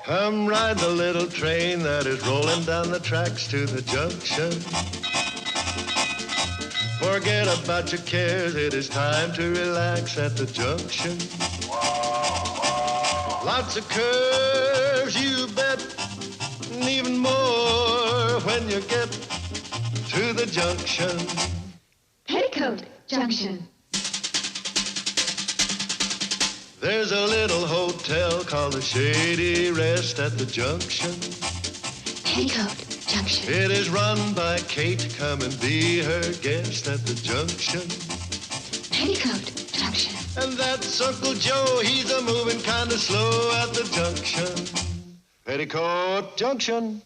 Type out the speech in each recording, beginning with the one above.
Come ride the little train that is rolling down the tracks to the junction. Forget about your cares, it is time to relax at the junction. Lots of curves, you bet, and even more when you get to the junction. Petticoat Junction. There's a little hotel called the Shady Rest at the junction. Petticoat Junction. It is run by Kate. Come and be her guest at the junction. Petticoat Junction. And that's Uncle Joe. He's a moving kind of slow at the junction. Petticoat Junction.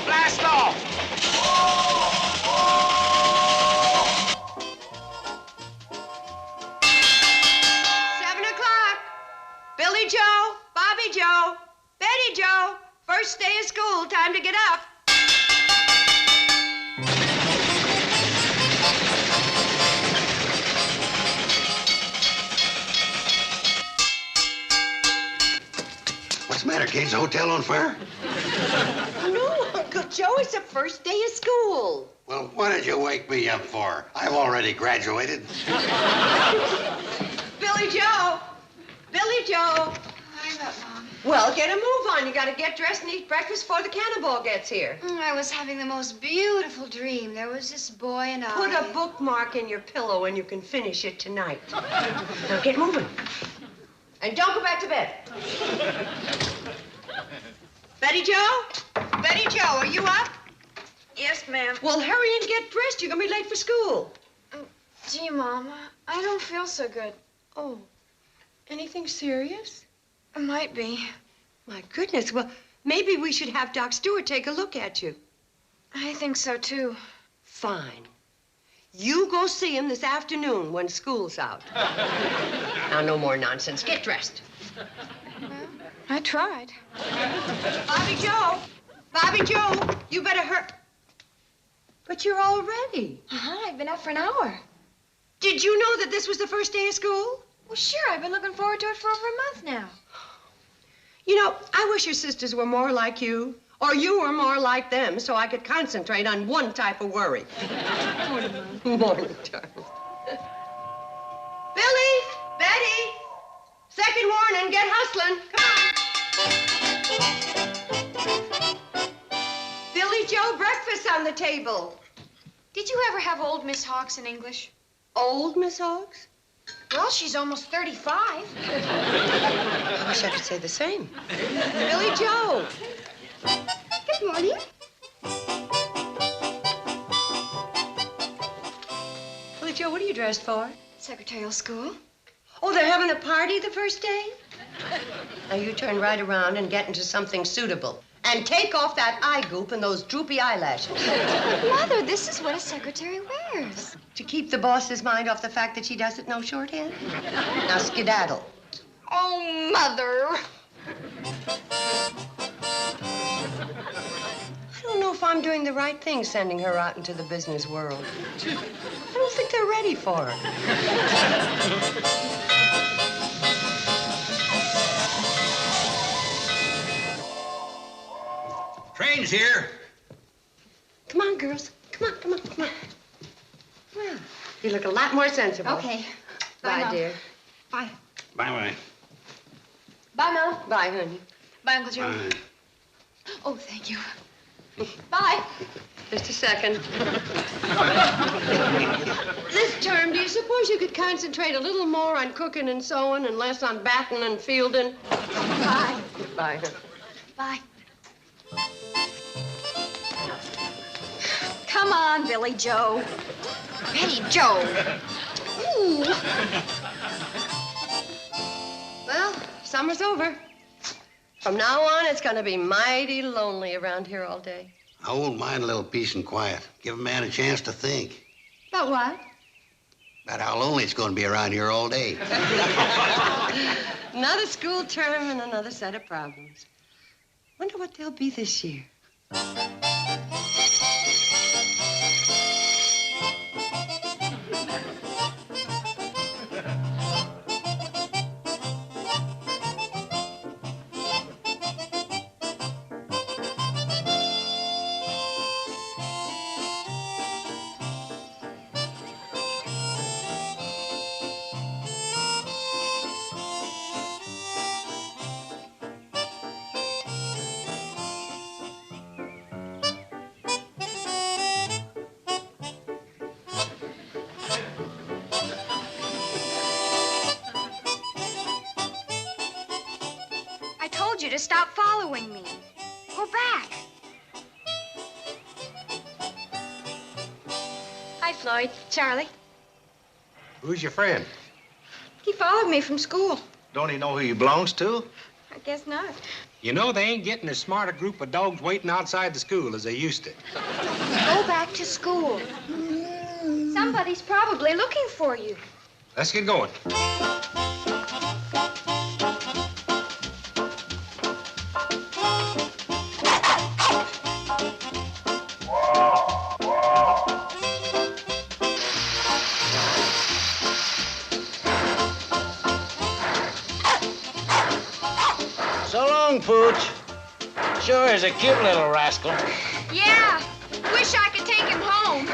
Blast off! 7 o'clock. Billy Joe, Bobby Joe, Betty Joe. First day of school, time to get up. What's the matter, Kate's the hotel on fire? No, Uncle Joe, it's the first day of school. Well, what did you wake me up for? I've already graduated. Billy Joe. Billy Joe. I'm up, Mom. Well, get a move on. You gotta get dressed and eat breakfast before the cannonball gets here. I was having the most beautiful dream. There was this boy and I. Put a bookmark in your pillow and you can finish it tonight. Now get moving. And don't go back to bed. Betty Joe? Betty Joe, are you up? Yes, ma'am. Well, hurry and get dressed. You're gonna be late for school. Gee, Mama, I don't feel so good. Oh, anything serious? It might be. My goodness, well, maybe we should have Doc Stewart take a look at you. I think so, too. Fine. You go see him this afternoon when school's out. Now, no more nonsense. Get dressed. Well, I tried. Bobby Joe! Bobby Joe, you better hurry. But you're all ready. I've been up for an hour. Did you know that this was the first day of school? Well, sure, I've been looking forward to it for over a month now. You know, I wish your sisters were more like you, or you were more like them, so I could concentrate on one type of worry. Morning, Mom. Morning, darling. Billy, Betty, second warning, get hustling. Come on. Billy Joe, breakfast on the table. Did you ever have old Miss Hawks in English? Old Miss Hawks? Well, she's almost 35. I wish I could say the same. Billy Joe. Good morning. Billy Joe, what are you dressed for? Secretarial school. Oh, they're having a party the first day? Now, you turn right around and get into something suitable. And take off that eye goop and those droopy eyelashes. Mother, this is what a secretary wears. To keep the boss's mind off the fact that she doesn't know shorthand? Now, skedaddle. Oh, Mother. I don't know if I'm doing the right thing sending her out into the business world. I don't think they're ready for her. Train's here. Come on, girls. Come on, come on, come on. Well, you look a lot more sensible. Okay. Bye, Mom. dear. Bye. Bye-bye. Bye, Mom. Bye, honey. Bye, Uncle Joe. Bye. Oh, thank you. Bye. Just a second. This term, do you suppose you could concentrate a little more on cooking and sewing and less on batting and fielding? Bye. Bye, honey. Bye. Come on, Billy Joe. Betty Joe. Ooh. Well, summer's over. From now on, it's going to be mighty lonely around here all day. I won't mind a little peace and quiet. Give a man a chance to think. About what? About how lonely it's going to be around here all day. Another school term and another set of problems. Wonder what they'll be this year. I told you to stop following me. Go back. Hi, Floyd. Charlie. Who's your friend? He followed me from school. Don't he know who he belongs to? I guess not. You know, they ain't getting as smart a group of dogs waiting outside the school as they used to. Go back to school. Somebody's probably looking for you. Let's get going. So long, Pooch. Sure is a cute little rascal. Yeah. Wish I could take him home.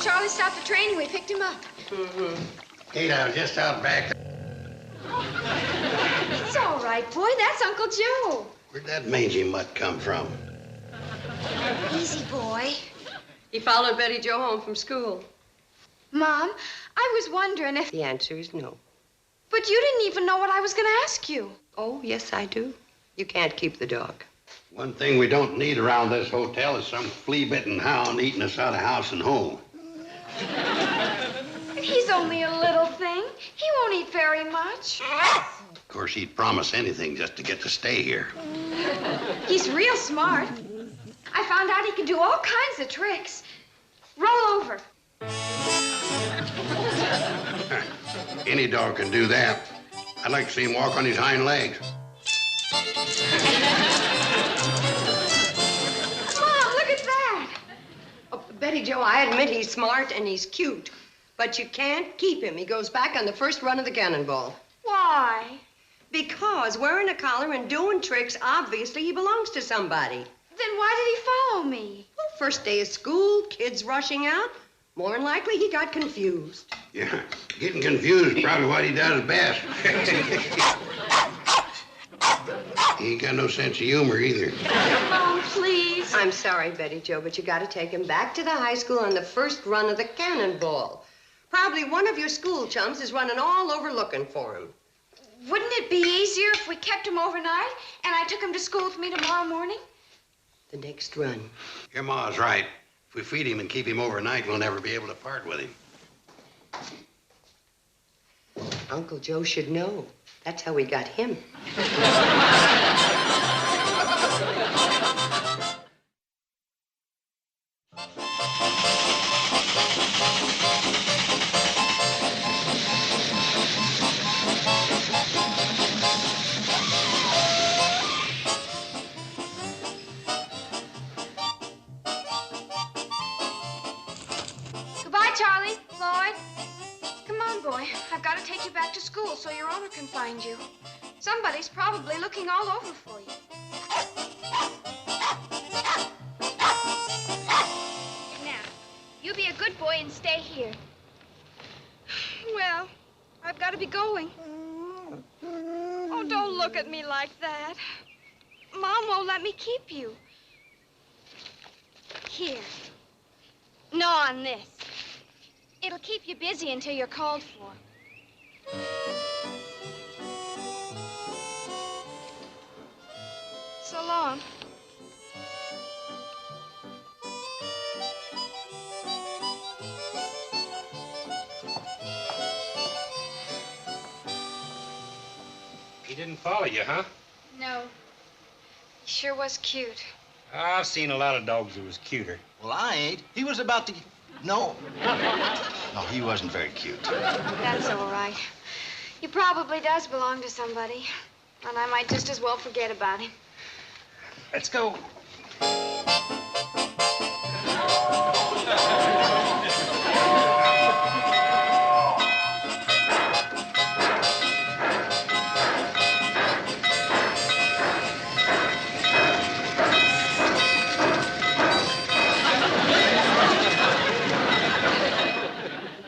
Charlie stopped the train and we picked him up. Kate, I was just out back. It's all right, boy. That's Uncle Joe. Where'd that mangy mutt come from? Easy, boy. He followed Betty Jo home from school. Mom, I was wondering if... The answer is no. But you didn't even know what I was going to ask you. Oh, yes, I do. You can't keep the dog. One thing we don't need around this hotel is some flea-bitten hound eating us out of house and home. He's only a little thing. He won't eat very much. Of course, he'd promise anything just to get to stay here. He's real smart. I found out he can do all kinds of tricks. Roll over. Any dog can do that. I'd like to see him walk on his hind legs. Mom, look at that. Oh, Betty Jo, I admit he's smart and he's cute. But you can't keep him. He goes back on the first run of the cannonball. Why? Because wearing a collar and doing tricks, obviously he belongs to somebody. Then why did he follow me? Well, first day of school, kids rushing out. More than likely, he got confused. Yeah, getting confused is probably what he does best. He ain't got no sense of humor either. Mom, please. I'm sorry, Betty Jo, but you got to take him back to the high school on the first run of the cannonball. Probably one of your school chums is running all over looking for him. Wouldn't it be easier if we kept him overnight and I took him to school with me tomorrow morning? The next run. Your ma's right. If we feed him and keep him overnight, we'll never be able to part with him. Uncle Joe should know. That's how we got him. Goodbye, Charlie. Floyd. Come on, boy. I've got to take you back to school so your owner can find you. Somebody's probably looking all over for you. Now, you be a good boy and stay here. Well, I've got to be going. Oh, don't look at me like that. Mom won't let me keep you. Here. No, on this. It'll keep you busy until you're called for. So long. He didn't follow you, huh? No. He sure was cute. I've seen a lot of dogs that was cuter. Well, I ain't. He was about to... No. No, he wasn't very cute. That's all right. He probably does belong to somebody. And I might just as well forget about him. Let's go.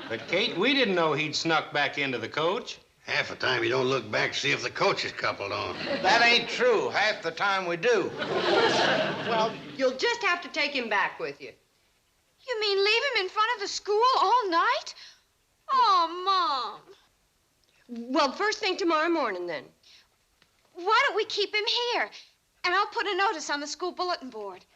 But, Kate, we didn't know he'd snuck back into the coach. Half the time you don't look back to see if the coach is coupled on. That ain't true. Half the time we do. Well, you'll just have to take him back with you. You mean leave him in front of the school all night? Oh, Mom. Well, first thing tomorrow morning, then. Why don't we keep him here? And I'll put a notice on the school bulletin board.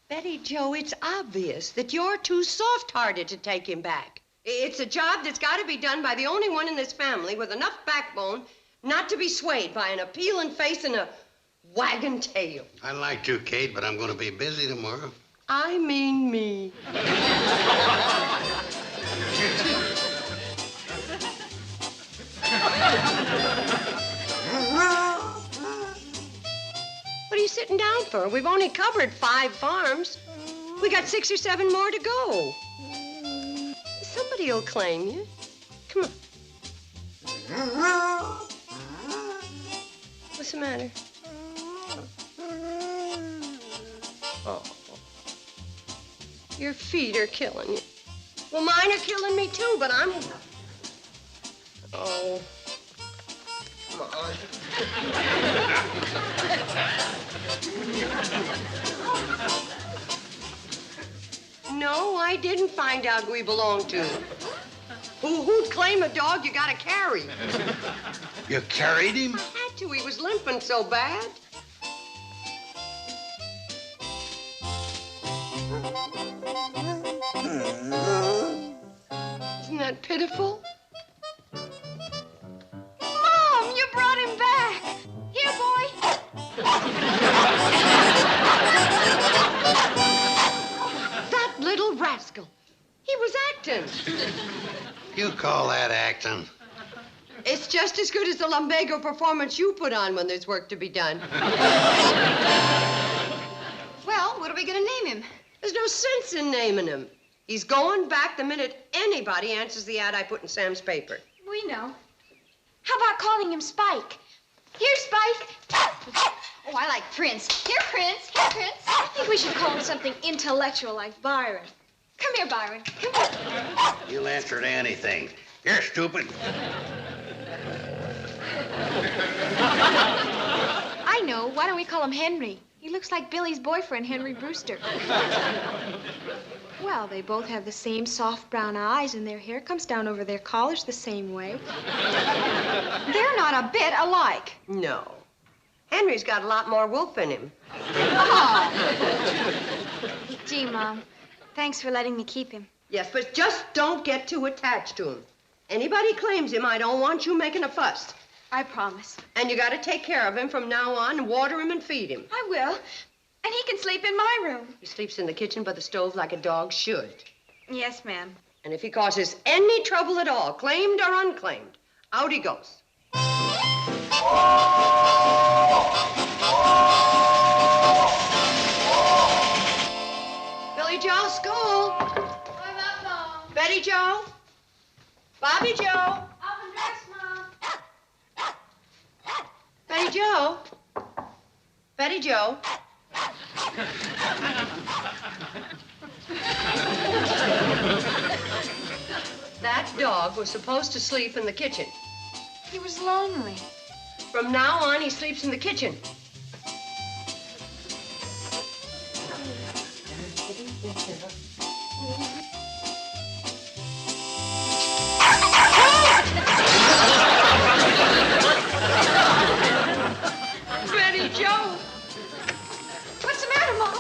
Betty Jo, it's obvious that you're too soft-hearted to take him back. It's a job that's got to be done by the only one in this family with enough backbone not to be swayed by an appealing face and a wagging tail. I'd like to, Kate, but I'm going to be busy tomorrow. I mean me. What are you sitting down for? We've only covered 5 farms. We got 6 or 7 more to go. Somebody will claim you. Come on. What's the matter? Oh. Your feet are killing you. Well, mine are killing me too, but I'm... Oh. Come on. No, I didn't find out who he belonged to. Who'd claim a dog you gotta carry? You carried him? I had to. He was limping so bad. Isn't that pitiful? Mom, you brought him back. Here, boy. That little rascal. He was acting. You call that acting? It's just as good as the lumbago performance you put on when there's work to be done. Well, what are we going to name him? There's no sense in naming him. He's going back the minute anybody answers the ad I put in Sam's paper. We know. How about calling him Spike? Here, Spike. Oh, I like Prince. Here, Prince. Here, Prince. I think we should call him something intellectual like Byron. Come here, Byron. Come here. You'll answer to anything. You're stupid. I know. Why don't we call him Henry? He looks like Billy's boyfriend, Henry Brewster. Well, they both have the same soft brown eyes, and their hair comes down over their collars the same way. They're not a bit alike. No. Henry's got a lot more wolf in him. Oh. Gee, Mom, thanks for letting me keep him. Yes, but just don't get too attached to him. Anybody claims him, I don't want you making a fuss. I promise. And you got to take care of him from now on and water him and feed him. I will. And he can sleep in my room. He sleeps in the kitchen by the stove like a dog should. Yes, ma'am. And if he causes any trouble at all, claimed or unclaimed, out he goes. Billy Joe, school. I'm up, Mom. Betty Joe. Bobby Joe. Up and dressed, Mom. Betty Joe. Betty Joe. That dog was supposed to sleep in the kitchen. He was lonely. From now on, he sleeps in the kitchen. Betty Joe, What's the matter, Mom?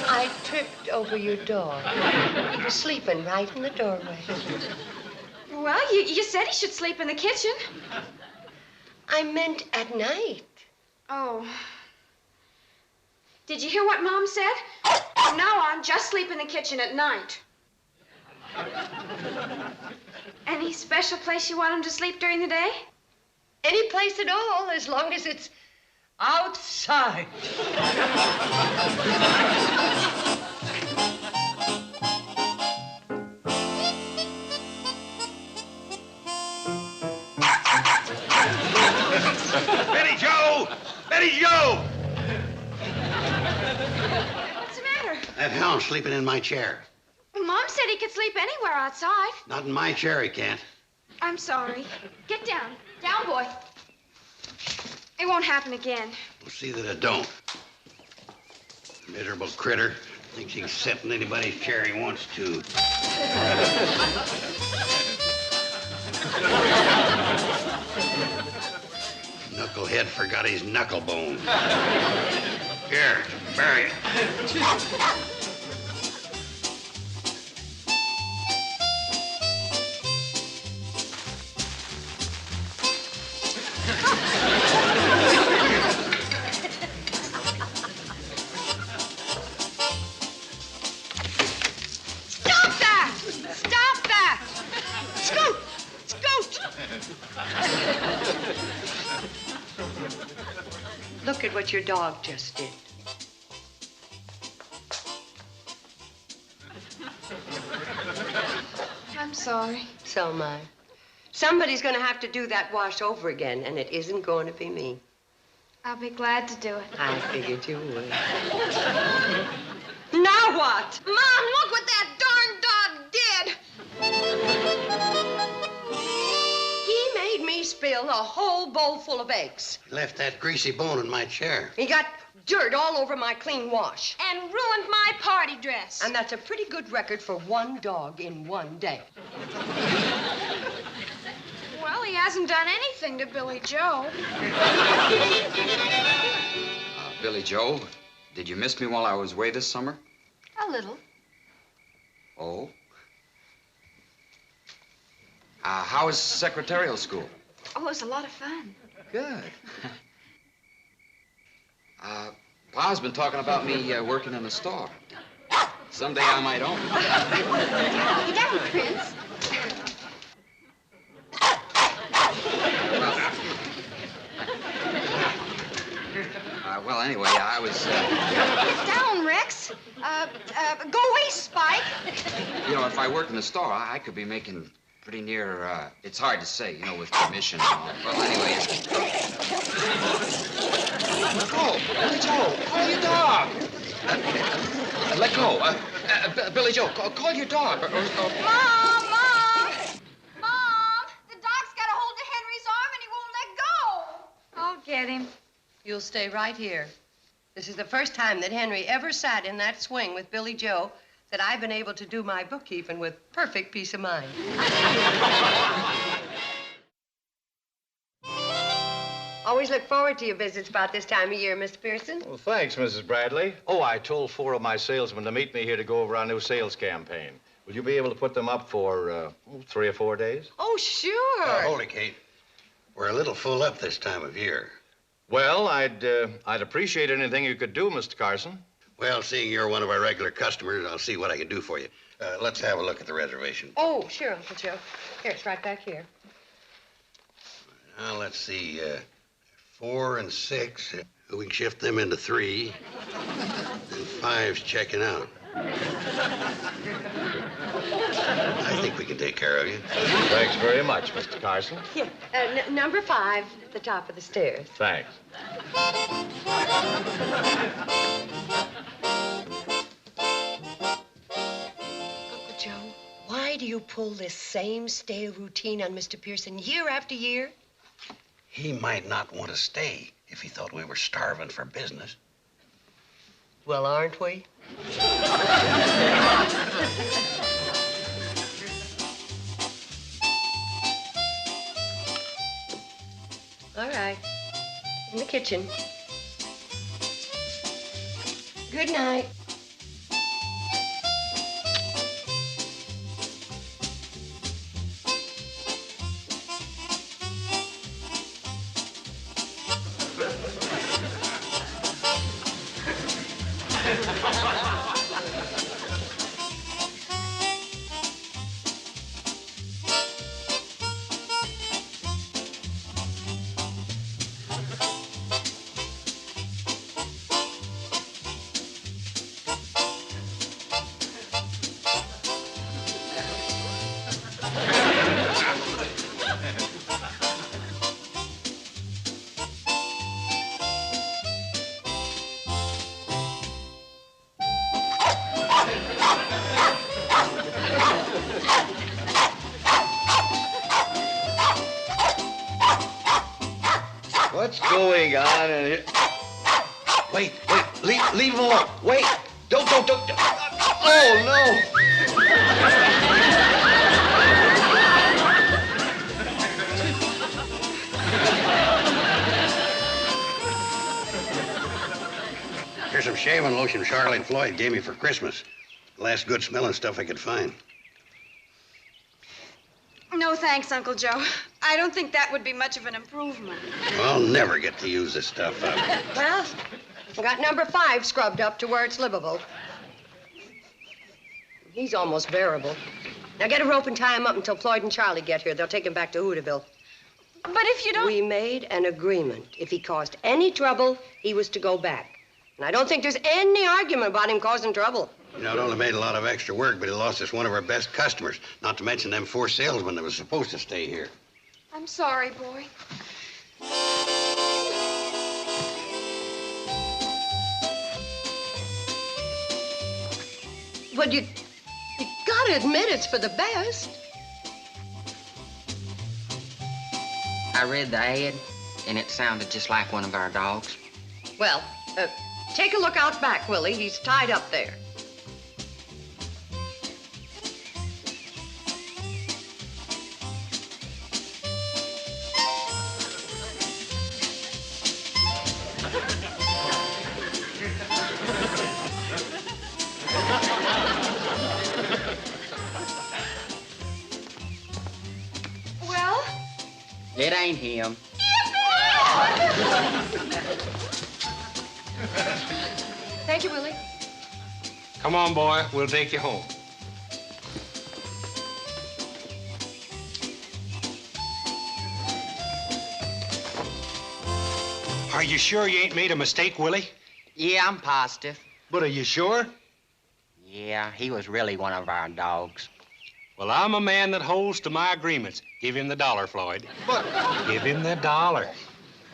I tripped over your dog. He was sleeping right in the doorway. Well, you said he should sleep in the kitchen. I meant at night. Oh. Did you hear what Mom said? From now on, just sleep in the kitchen at night. Any special place you want him to sleep during the day? Any place at all, as long as it's outside. Betty Joe! Betty Joe! What's the matter? That hound's sleeping in my chair. Mom said he could sleep anywhere outside. Not in my chair, he can't. I'm sorry. Get down. Down, boy. It won't happen again. We'll see that it don't. Miserable critter. Thinks he can sit in anybody's chair he wants to. Knucklehead forgot his knuckle bone. Here, bury it. Stop that! Stop that! Scoot! Scoot! Look at what your dog just did. I'm sorry. So am I. Somebody's going to have to do that wash over again, and it isn't going to be me. I'll be glad to do it. I figured you would. Now what? Mom, look what that darn dog did. He made me spill a whole bowl full of eggs. He left that greasy bone in my chair. He got dirt all over my clean wash. And ruined my party dress. And that's a pretty good record for one dog in one day. Well, he hasn't done anything to Billy Joe. Billy Joe, did you miss me while I was away this summer? A little. Oh? How was secretarial school? Oh, it was a lot of fun. Good. Pa's been talking about me working in the store. Someday I might own it. Get down, Prince. Well, anyway, I was... Get down, Rex. Go away, Spike. You know, if I worked in the store, I could be making pretty near, it's hard to say, you know, with commission and all. Well, anyway, Oh, Billy Joe, call your dog. Let go. Billy Joe, call your dog. Mom! Mom! The dog's got a hold of Henry's arm and he won't let go. I'll get him. You'll stay right here. This is the first time that Henry ever sat in that swing with Billy Joe that I've been able to do my bookkeeping with perfect peace of mind. Always look forward to your visits about this time of year, Mr. Pearson. Well, thanks, Mrs. Bradley. Oh, I told 4 of my salesmen to meet me here to go over our new sales campaign. Will you be able to put them up for 3 or 4 days? Oh, sure. Hold it, Kate. We're a little full up this time of year. Well, I'd appreciate anything you could do, Mr. Carson. Well, seeing you're one of our regular customers, I'll see what I can do for you. Let's have a look at the reservation. Oh, sure, Uncle Joe. Here, it's right back here. Now, let's see. 4 and 6. We can shift them into 3. And 5's checking out. I think we can take care of you. Thanks very much, Mr. Carson. Here, number 5 at the top of the stairs. Thanks. Uncle Joe, why do you pull this same stale routine on Mr. Pearson year after year? He might not want to stay if he thought we were starving for business. Well, aren't we? All right. In the kitchen. Good night. What's going on in here? Wait, leave him alone. Wait, don't. Oh, no. Here's some shaving lotion Charlie and Floyd gave me for Christmas. The last good smelling stuff I could find. No, thanks, Uncle Joe. I don't think that would be much of an improvement. I'll never get to use this stuff up. Well, I got number 5 scrubbed up to where it's livable. He's almost bearable. Now get a rope and tie him up until Floyd and Charlie get here. They'll take him back to Hooterville. But if you don't... We made an agreement. If he caused any trouble, he was to go back. And I don't think there's any argument about him causing trouble. You know, it only made a lot of extra work, but it lost us one of our best customers. Not to mention them 4 salesmen that was supposed to stay here. I'm sorry, boy. But you gotta admit it's for the best. I read the ad, and it sounded just like one of our dogs. Well, take a look out back, Willie. He's tied up there. Well? It ain't him. Thank you, Willie. Come on, boy. We'll take you home. Are you sure you ain't made a mistake, Willie? Yeah, I'm positive. But are you sure? Yeah, he was really one of our dogs. Well, I'm a man that holds to my agreements. Give him the $1, Floyd. But Give him the $1.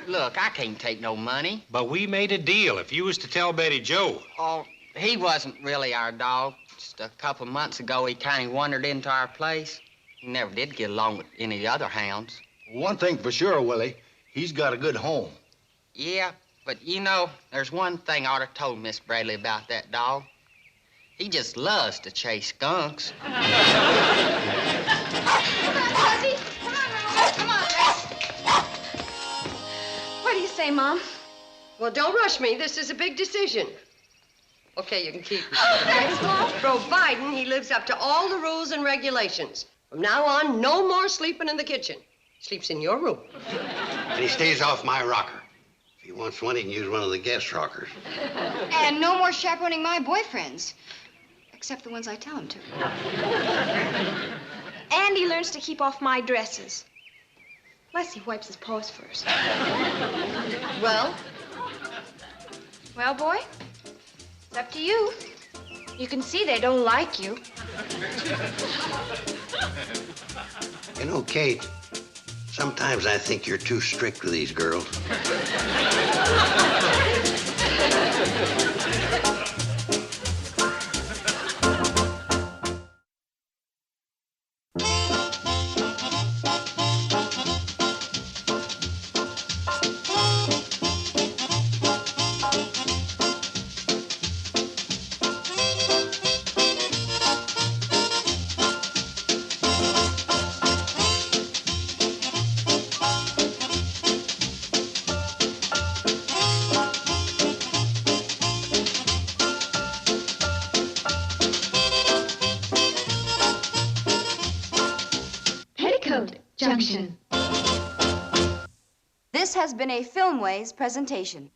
look, I can't take no money. But we made a deal. If you was to tell Betty Joe. Oh, he wasn't really our dog. Just a couple months ago, he kind of wandered into our place. He never did get along with any other hounds. One thing for sure, Willie, he's got a good home. Yeah, but you know, there's one thing I ought to told Miss Bradley about that dog. He just loves to chase skunks. Come on, Fuzzy. Come on, Rex. What do you say, Mom? Well, don't rush me. This is a big decision. Okay, you can keep it. Oh, thanks, Mom. Providing he lives up to all the rules and regulations. From now on, no more sleeping in the kitchen. Sleeps in your room. And he stays off my rocker. If he wants one, he can use one of the guest rockers. And no more chaperoning my boyfriends. Except the ones I tell him to. And he learns to keep off my dresses. Unless he wipes his paws first. Well? Well, boy, it's up to you. You can see they don't like you. You know, Kate, sometimes I think you're too strict with these girls. Junction. This has been a Filmways presentation.